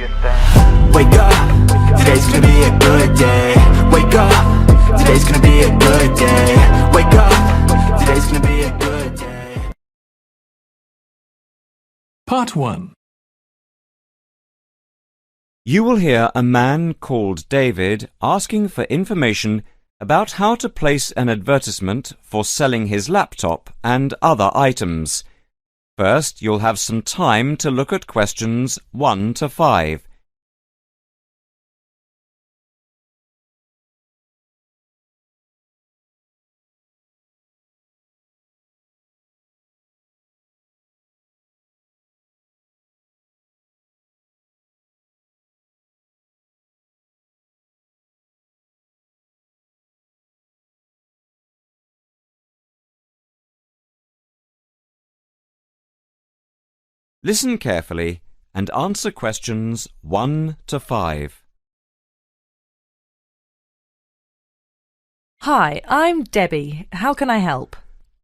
Wake up, today's gonna be a good day. Wake up, today's gonna be a good day. Wake up, today's gonna be a good day. Part 1. You will hear a man called David asking for information about how to place an advertisement for selling his laptop and other items. First, you'll have some time to look at questions 1 to 5. Listen carefully and answer questions 1 to 5. Hi, I'm Debbie. How can I help?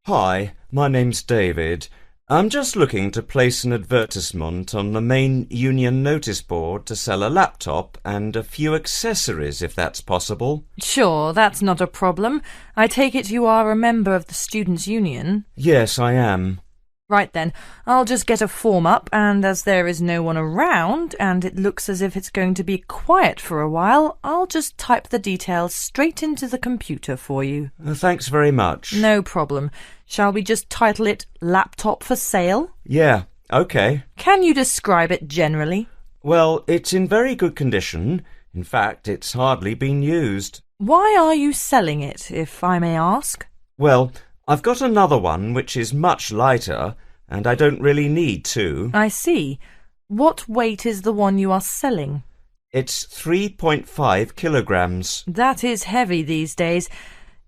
Hi, my name's David. I'm just looking to place an advertisement on the main union notice board to sell a laptop and a few accessories, if that's possible. Sure, that's not a problem. I take it you are a member of the Students' Union? Yes, I am. Right then, I'll just get a form up, and as there is no one around, and it looks as if it's going to be quiet for a while, I'll just type the details straight into the computer for you. Thanks very much. No problem. Shall we just title it Laptop for Sale? Yeah, OK. Can you describe it generally? Well, it's in very good condition. In fact, it's hardly been used. Why are you selling it, if I may ask? Well, I've got another one which is much lighter, and I don't really need two. I see. What weight is the one you are selling? It's 3.5 kilograms. That is heavy these days.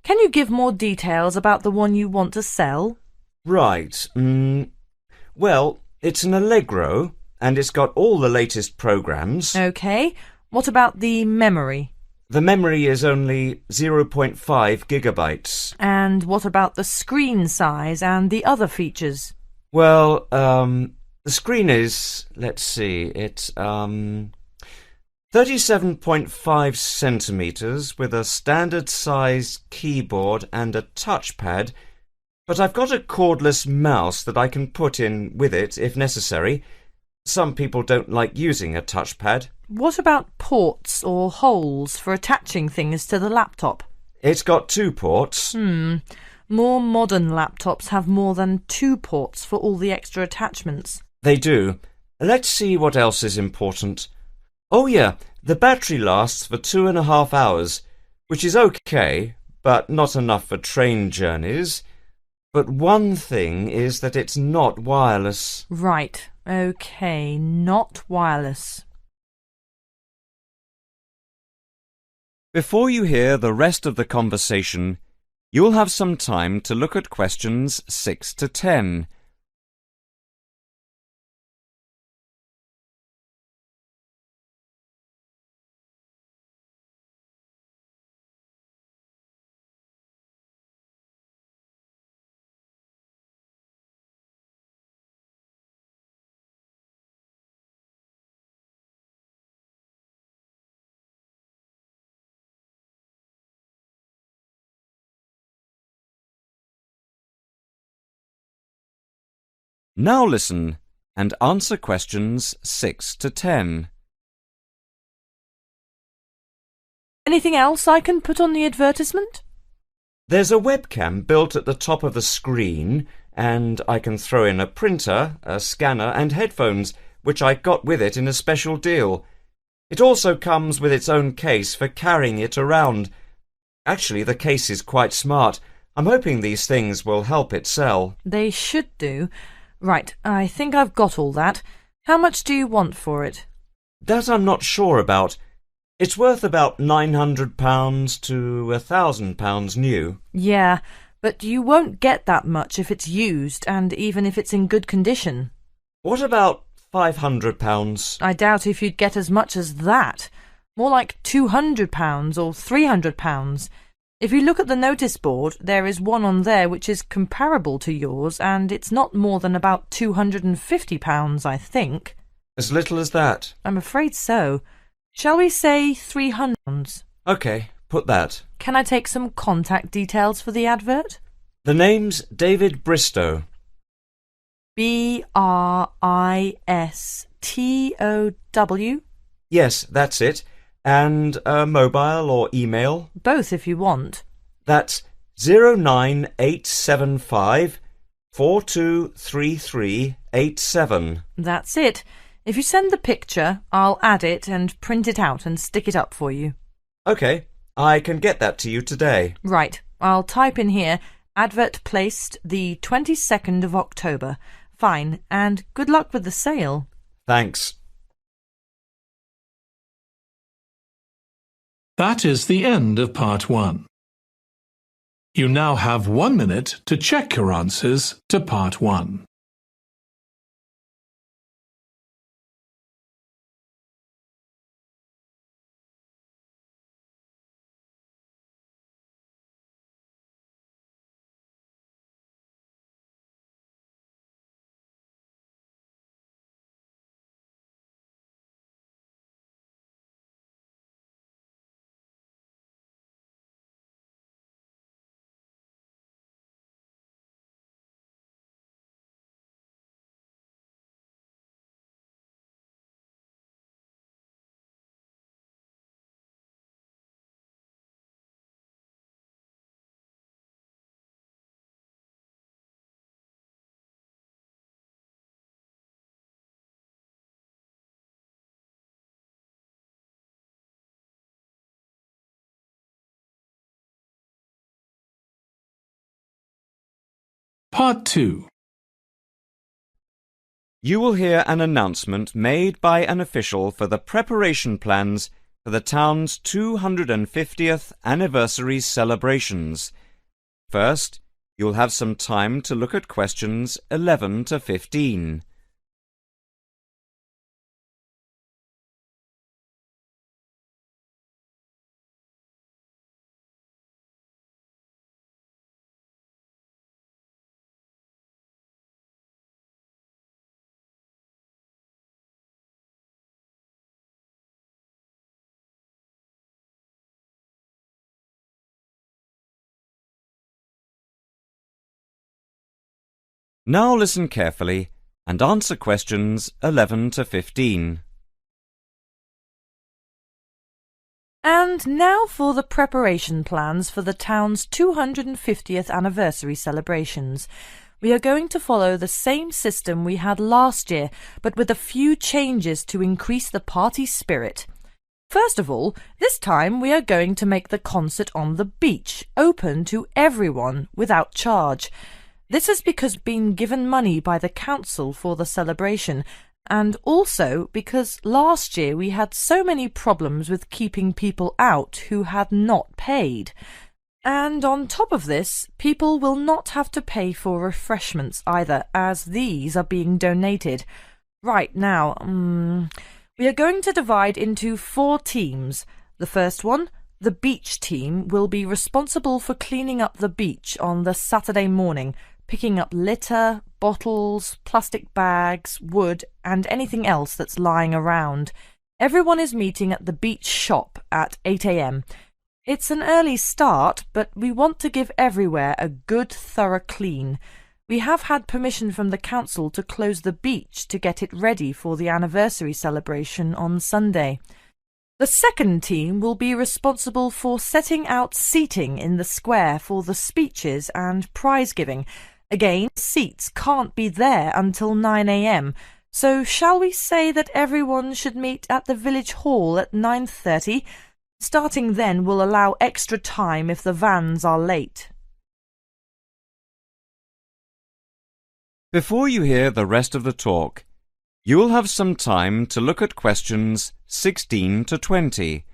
Can you give more details about the one you want to sell? Right. Well, it's an Allegro, and it's got all the latest programs. OK. What about the memory? The memory is only 0.5 gigabytes. And what about the screen size and the other features? Well, the screen is, let's see, it's 37.5 centimetres with a standard size keyboard and a touchpad, but I've got a cordless mouse that I can put in with it if necessary. Some people don't like using a touchpad. What about ports or holes for attaching things to the laptop? It's got 2 ports. More modern laptops have more than 2 ports for all the extra attachments. They do. Let's see what else is important. Oh yeah, the battery lasts for 2.5 hours, which is OK, but not enough for train journeys. But one thing is that it's not wireless. Right, OK, not wireless. Before you hear the rest of the conversation, you'll have some time to look at questions 6 to 10. Now listen and answer questions 6 to 10. Anything else I can put on the advertisement? There's a webcam built at the top of the screen, and I can throw in a printer, a scanner and headphones, which I got with it in a special deal. It also comes with its own case for carrying it around. Actually, the case is quite smart. I'm hoping these things will help it sell. They should do. Right, I think I've got all that. How much do you want for it? That I'm not sure about. It's worth about £900 to £1,000 new. Yeah, but you won't get that much if it's used, and even if it's in good condition. What about £500? I doubt if you'd get as much as that. More like £200 or £300. If you look at the notice board, there is one on there which is comparable to yours, and it's not more than about £250, I think. As little as that? I'm afraid so. Shall we say £300? OK, put that. Can I take some contact details for the advert? The name's David Bristow. Bristow? Yes, that's it. And a mobile or email? Both if you want. That's 09875 423387. That's it. If you send the picture, I'll add it and print it out and stick it up for you. OK, I can get that to you today. Right, I'll type in here, advert placed the 22nd of October. Fine, and good luck with the sale. Thanks. That is the end of part 1. You now have 1 minute to check your answers to part 1. Part 2. You will hear an announcement made by an official for the preparation plans for the town's 250th anniversary celebrations. First, you'll have some time to look at questions 11 to 15. Now listen carefully and answer questions 11 to 15. And now for the preparation plans for the town's 250th anniversary celebrations. We are going to follow the same system we had last year, but with a few changes to increase the party spirit. First of all, this time we are going to make the concert on the beach open to everyone without charge. This is because being given money by the council for the celebration, and also because last year we had so many problems with keeping people out who had not paid. And on top of this, people will not have to pay for refreshments either, as these are being donated. Right now, we are going to divide into 4 teams. The first one, the beach team, will be responsible for cleaning up the beach on the Saturday morning, picking up litter, bottles, plastic bags, wood, and anything else that's lying around. Everyone is meeting at the beach shop at 8 a.m. It's an early start, but we want to give everywhere a good, thorough clean. We have had permission from the council to close the beach to get it ready for the anniversary celebration on Sunday. The second team will be responsible for setting out seating in the square for the speeches and prize giving. Again, seats can't be there until 9 a.m, so shall we say that everyone should meet at the village hall at 9:30? Starting then will allow extra time if the vans are late. Before you hear the rest of the talk, you will have some time to look at questions 16 to 20.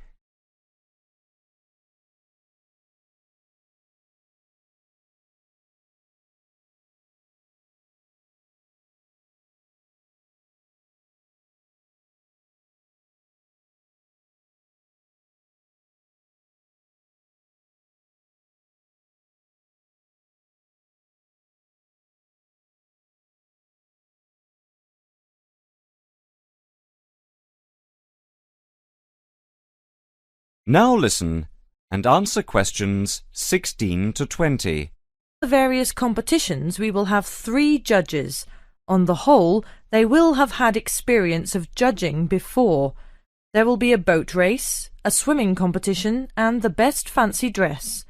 Now listen and answer questions 16 to 20. For various competitions, we will have 3 judges. On the whole, they will have had experience of judging before. There will be a boat race, a swimming competition, and the best fancy dress.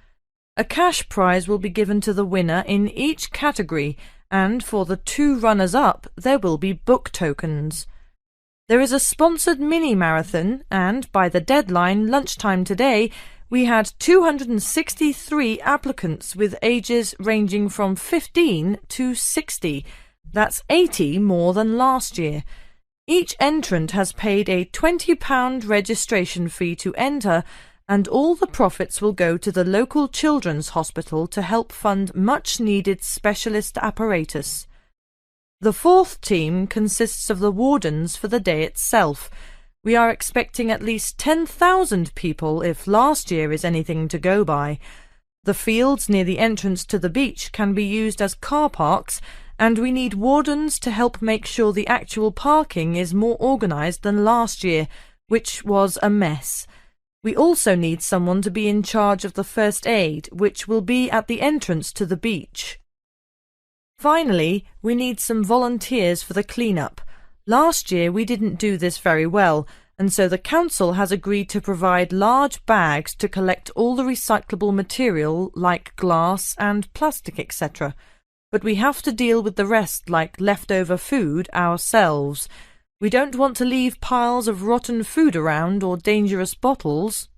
A cash prize will be given to the winner in each category, and for the 2 runners-up, there will be book tokens. There is a sponsored mini-marathon, and by the deadline, lunchtime today, we had 263 applicants with ages ranging from 15 to 60. That's 80 more than last year. Each entrant has paid a £20 registration fee to enter, and all the profits will go to the local children's hospital to help fund much-needed specialist apparatus. The 4th team consists of the wardens for the day itself. We are expecting at least 10,000 people if last year is anything to go by. The fields near the entrance to the beach can be used as car parks, and we need wardens to help make sure the actual parking is more organised than last year, which was a mess. We also need someone to be in charge of the first aid, which will be at the entrance to the beach. Finally, we need some volunteers for the clean-up. Last year we didn't do this very well, and so the council has agreed to provide large bags to collect all the recyclable material like glass and plastic, etc. But we have to deal with the rest, like leftover food, ourselves. We don't want to leave piles of rotten food around or dangerous bottles.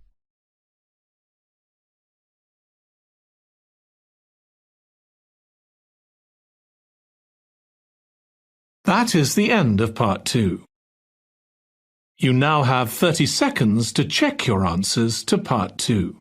That is the end of part 2. You now have 30 seconds to check your answers to part 2.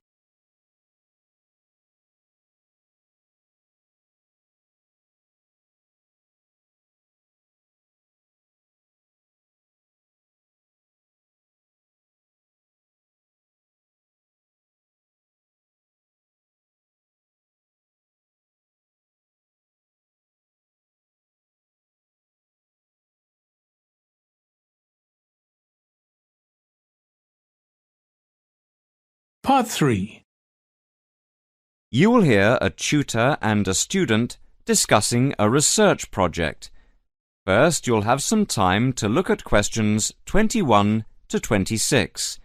Part 3. You will hear a tutor and a student discussing a research project. First, you'll have some time to look at questions 21 to 26.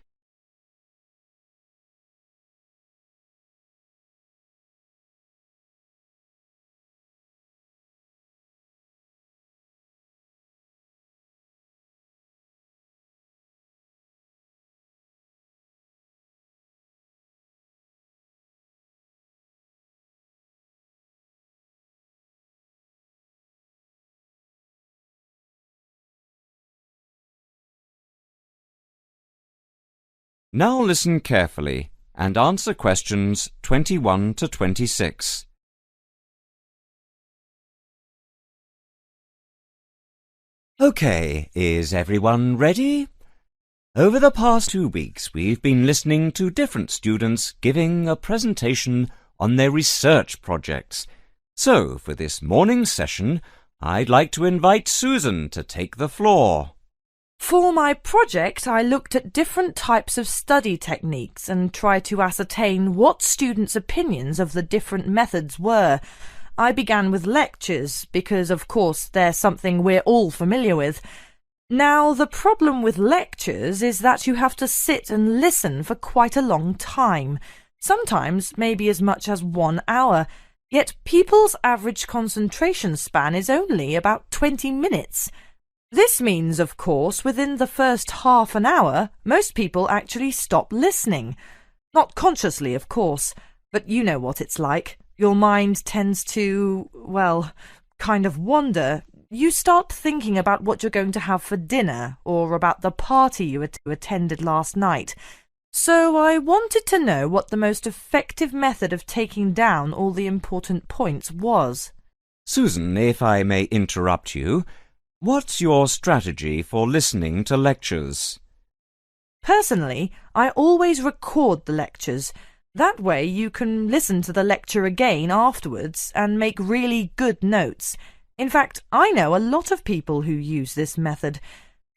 Now listen carefully and answer questions 21 to 26. OK, is everyone ready? Over the past 2 weeks, we've been listening to different students giving a presentation on their research projects. So, for this morning's session, I'd like to invite Susan to take the floor. For my project, I looked at different types of study techniques and tried to ascertain what students' opinions of the different methods were. I began with lectures because, of course, they're something we're all familiar with. Now, the problem with lectures is that you have to sit and listen for quite a long time, sometimes maybe as much as 1 hour, yet people's average concentration span is only about 20 minutes. This means, of course, within the first half an hour, most people actually stop listening. Not consciously, of course, but you know what it's like. Your mind tends to, well, kind of wander. You start thinking about what you're going to have for dinner, or about the party you attended last night. So I wanted to know what the most effective method of taking down all the important points was. Susan, if I may interrupt you, what's your strategy for listening to lectures? Personally, I always record the lectures. That way you can listen to the lecture again afterwards and make really good notes. In fact, I know a lot of people who use this method.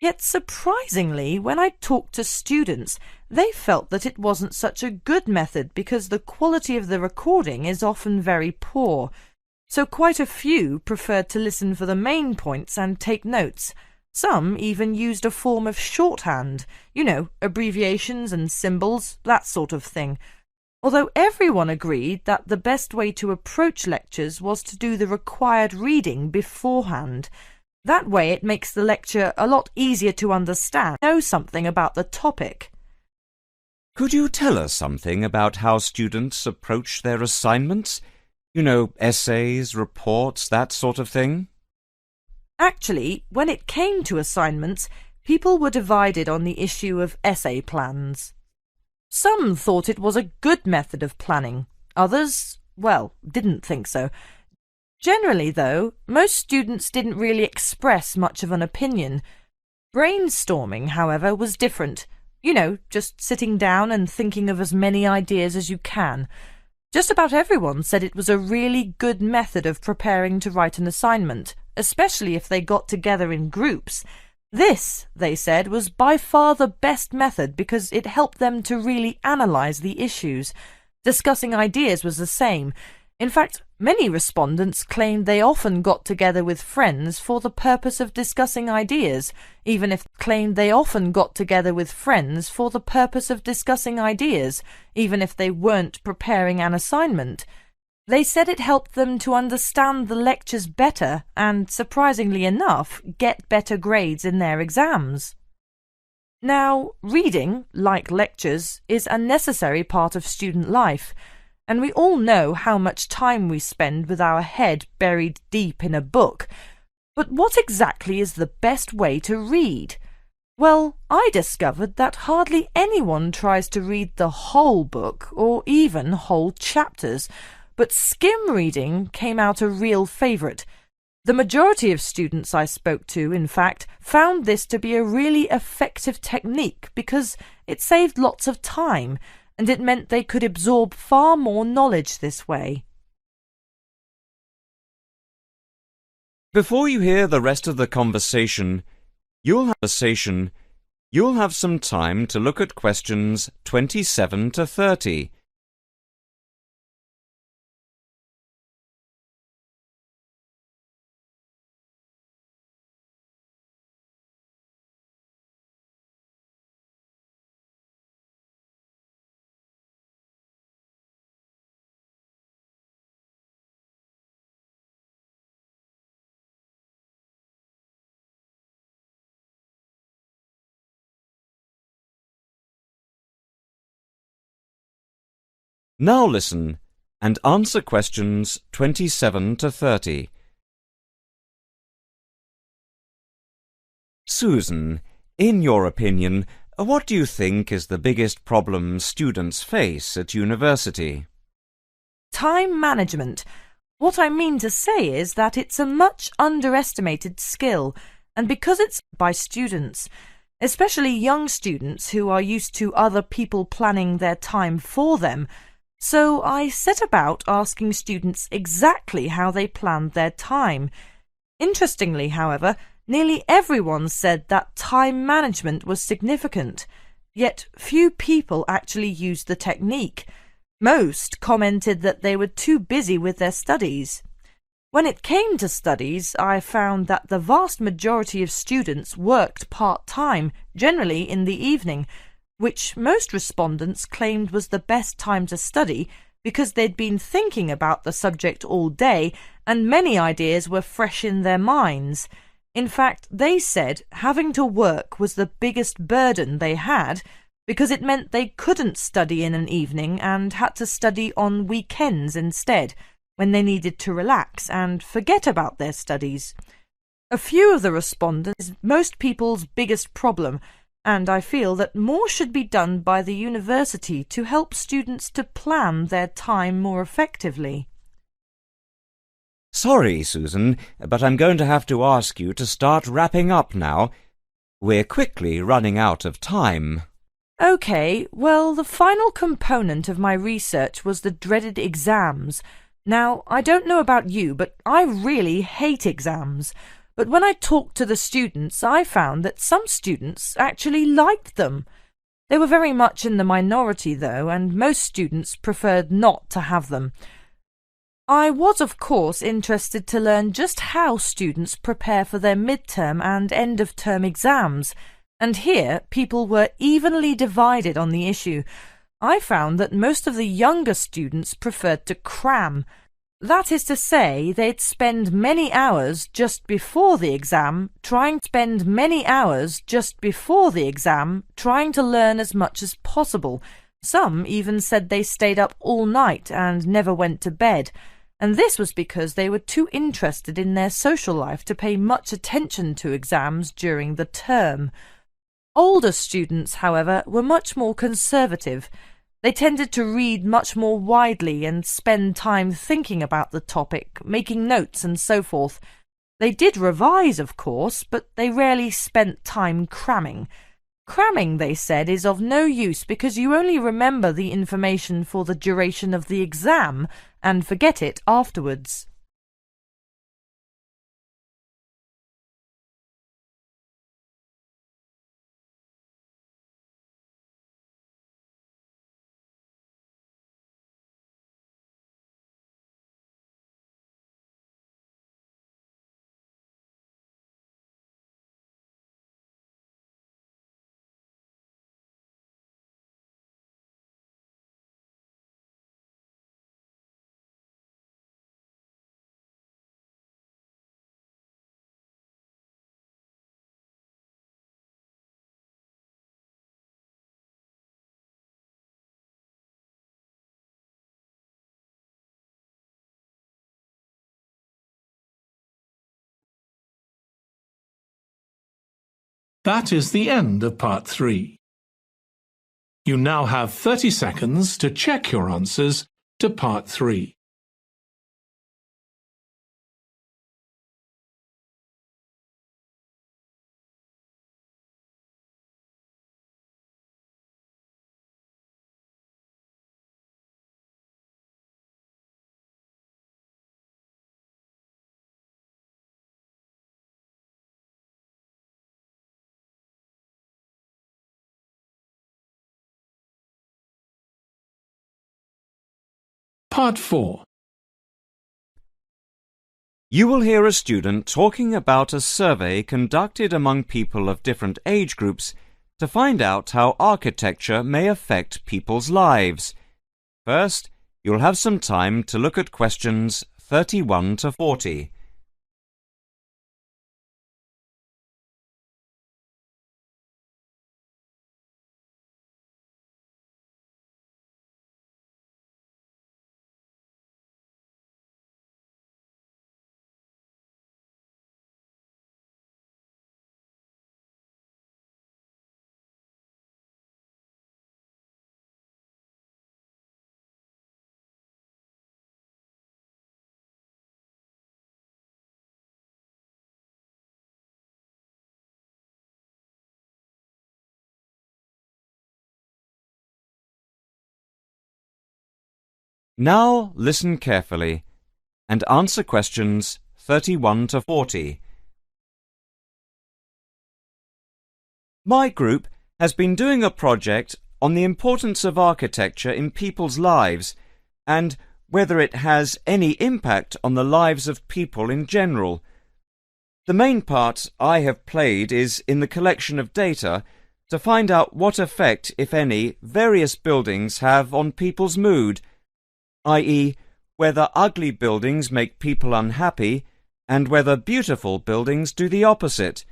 Yet surprisingly, when I talked to students, they felt that it wasn't such a good method because the quality of the recording is often very poor. So quite a few preferred to listen for the main points and take notes. Some even used a form of shorthand, abbreviations and symbols, that sort of thing. Although everyone agreed that the best way to approach lectures was to do the required reading beforehand. That way it makes the lecture a lot easier to understand, know something about the topic. Could you tell us something about how students approach their assignments? Essays, reports, that sort of thing? Actually, when it came to assignments, people were divided on the issue of essay plans. Some thought it was a good method of planning. Others, didn't think so. Generally, though, most students didn't really express much of an opinion. Brainstorming, however, was different. Just sitting down and thinking of as many ideas as you can. Just about everyone said it was a really good method of preparing to write an assignment, especially if they got together in groups. This, they said, was by far the best method because it helped them to really analyse the issues. Discussing ideas was the same. In fact, many respondents claimed they often got together with friends for the purpose of discussing ideas, even if they weren't preparing an assignment. They said it helped them to understand the lectures better and, surprisingly enough, get better grades in their exams. Now, reading, like lectures, is a necessary part of student life. And we all know how much time we spend with our head buried deep in a book. But what exactly is the best way to read? Well, I discovered that hardly anyone tries to read the whole book or even whole chapters, but skim reading came out a real favourite. The majority of students I spoke to, in fact, found this to be a really effective technique because it saved lots of time, and it meant they could absorb far more knowledge this way. Before you hear the rest of the conversation, you'll have some time to look at questions 27 to 30. Now listen and answer questions 27 to 30. Susan, in your opinion, what do you think is the biggest problem students face at university? Time management. What I mean to say is that it's a much underestimated skill, and because it's by students, especially young students who are used to other people planning their time for them, so I set about asking students exactly how they planned their time. Interestingly, however, nearly everyone said that time management was significant, yet few people actually used the technique. Most commented that they were too busy with their studies. When it came to studies, I found that the vast majority of students worked part-time, generally in the evening, which most respondents claimed was the best time to study because they'd been thinking about the subject all day and many ideas were fresh in their minds. In fact, they said having to work was the biggest burden they had because it meant they couldn't study in an evening and had to study on weekends instead, when they needed to relax and forget about their studies. A few of the respondents is most people's biggest problem, and I feel that more should be done by the university to help students to plan their time more effectively. Sorry, Susan, but I'm going to have to ask you to start wrapping up now. We're quickly running out of time. OK, well, the final component of my research was the dreaded exams. Now, I don't know about you, but I really hate exams. But when I talked to the students, I found that some students actually liked them. They were very much in the minority, though, and most students preferred not to have them. I was, of course, interested to learn just how students prepare for their midterm and end-of-term exams, and here people were evenly divided on the issue. I found that most of the younger students preferred to cram. That is to say, they'd spend many hours just before the exam trying to learn as much as possible. Some even said they stayed up all night and never went to bed, and this was because they were too interested in their social life to pay much attention to exams during the term. Older students, however, were much more conservative. They tended to read much more widely and spend time thinking about the topic, making notes and so forth. They did revise, of course, but they rarely spent time cramming. Cramming, they said, is of no use because you only remember the information for the duration of the exam and forget it afterwards. That is the end of part 3. You now have 30 seconds to check your answers to part 3. Part 4. You will hear a student talking about a survey conducted among people of different age groups to find out how architecture may affect people's lives. First, you'll have some time to look at questions 31 to 40. Now listen carefully and answer questions 31 to 40. My group has been doing a project on the importance of architecture in people's lives and whether it has any impact on the lives of people in general. The main part I have played is in the collection of data to find out what effect, if any, various buildings have on people's mood, i.e., whether ugly buildings make people unhappy and whether beautiful buildings do the opposite.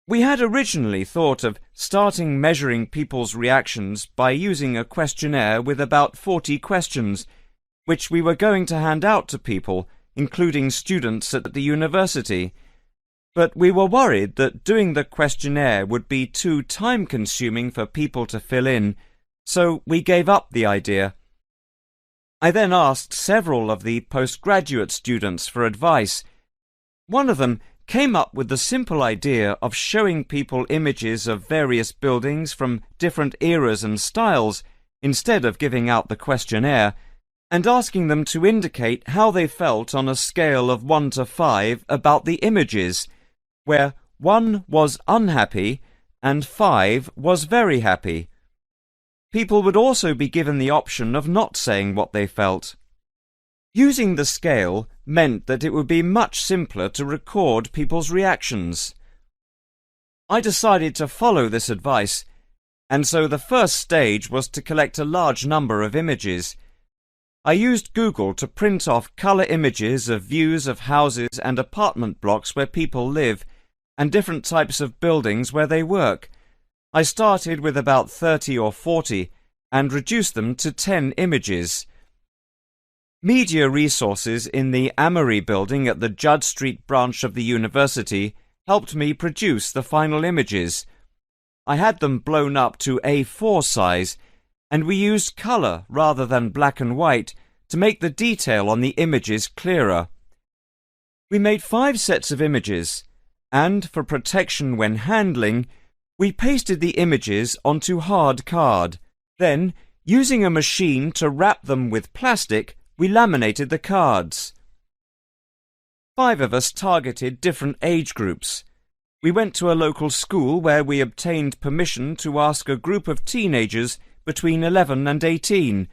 We had originally thought of starting measuring people's reactions by using a questionnaire with about 40 questions, which we were going to hand out to people, including students at the university. But we were worried that doing the questionnaire would be too time-consuming for people to fill in, so we gave up the idea. I then asked several of the postgraduate students for advice. One of them came up with the simple idea of showing people images of various buildings from different eras and styles instead of giving out the questionnaire, and asking them to indicate how they felt on a scale of 1 to 5 about the images, where 1 was unhappy and 5 was very happy. People would also be given the option of not saying what they felt. Using the scale meant that it would be much simpler to record people's reactions. I decided to follow this advice, and so the first stage was to collect a large number of images. I used Google to print off colour images of views of houses and apartment blocks where people live, and different types of buildings where they work. I started with about 30 or 40 and reduced them to 10 images. Media resources in the Amory building at the Judd Street branch of the university helped me produce the final images. I had them blown up to A4 size, and we used colour rather than black and white to make the detail on the images clearer. We made 5 sets of images, and for protection when handling, we pasted the images onto hard card. Then, using a machine to wrap them with plastic, we laminated the cards. 5 of us targeted different age groups. We went to a local school where we obtained permission to ask a group of teenagers between 11 and 18.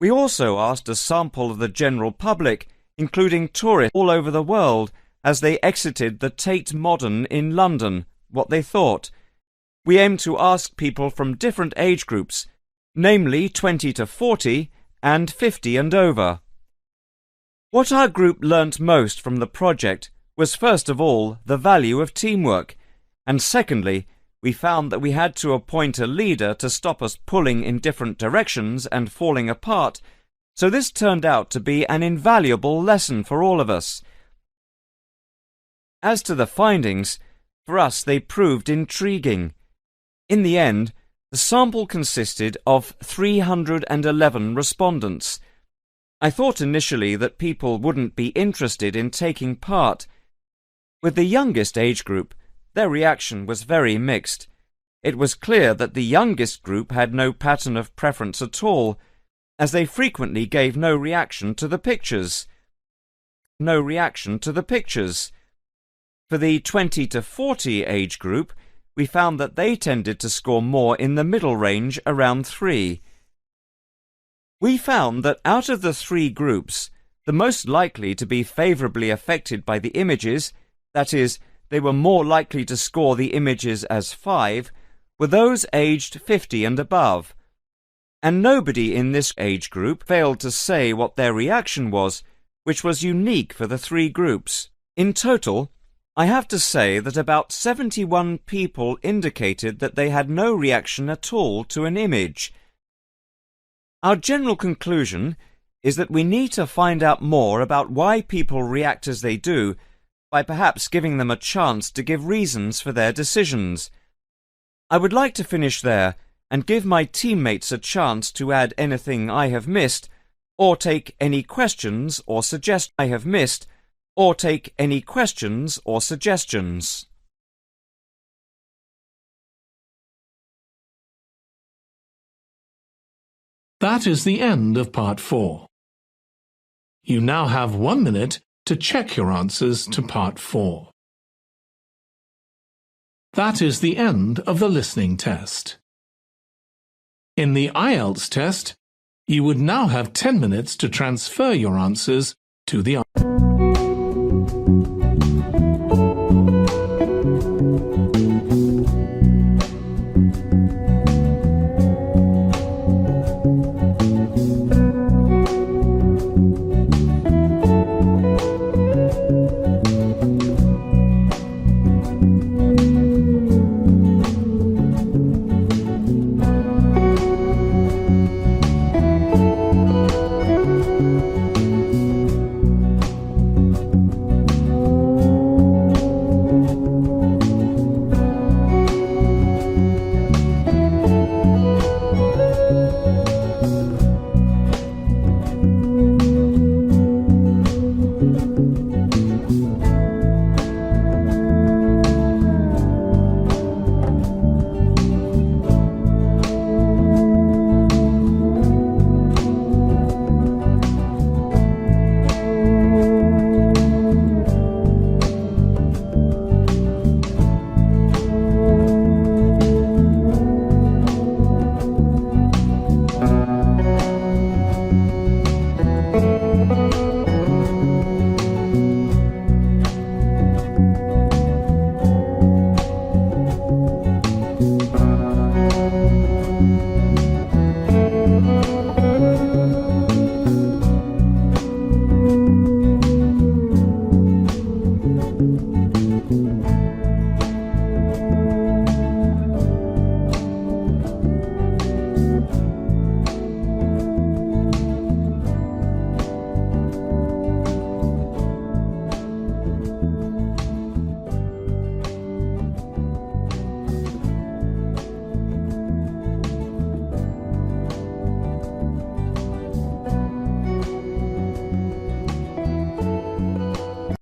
We also asked a sample of the general public, including tourists all over the world, as they exited the Tate Modern in London, what they thought. We aimed to ask people from different age groups, namely 20 to 40 and 50 and over. What our group learnt most from the project was first of all the value of teamwork, and secondly, we found that we had to appoint a leader to stop us pulling in different directions and falling apart, so this turned out to be an invaluable lesson for all of us. As to the findings, for us they proved intriguing. In the end, the sample consisted of 311 respondents. I thought initially that people wouldn't be interested in taking part. With the youngest age group, their reaction was very mixed. It was clear that the youngest group had no pattern of preference at all, as they frequently gave no reaction to the pictures. For the 20 to 40 age group, we found that they tended to score more in the middle range, around 3. We found that out of the 3 groups, the most likely to be favourably affected by the images, that is, they were more likely to score the images as 5, were those aged 50 and above. And nobody in this age group failed to say what their reaction was, which was unique for the 3 groups. In total, I have to say that about 71 people indicated that they had no reaction at all to an image. Our general conclusion is that we need to find out more about why people react as they do, by perhaps giving them a chance to give reasons for their decisions. I would like to finish there and give my teammates a chance to add anything I have missed, or take any questions or suggestions. That is the end of part 4. You now have 1 minute to check your answers to part 4. That is the end of the listening test. In the IELTS test, you would now have 10 minutes to transfer your answers to the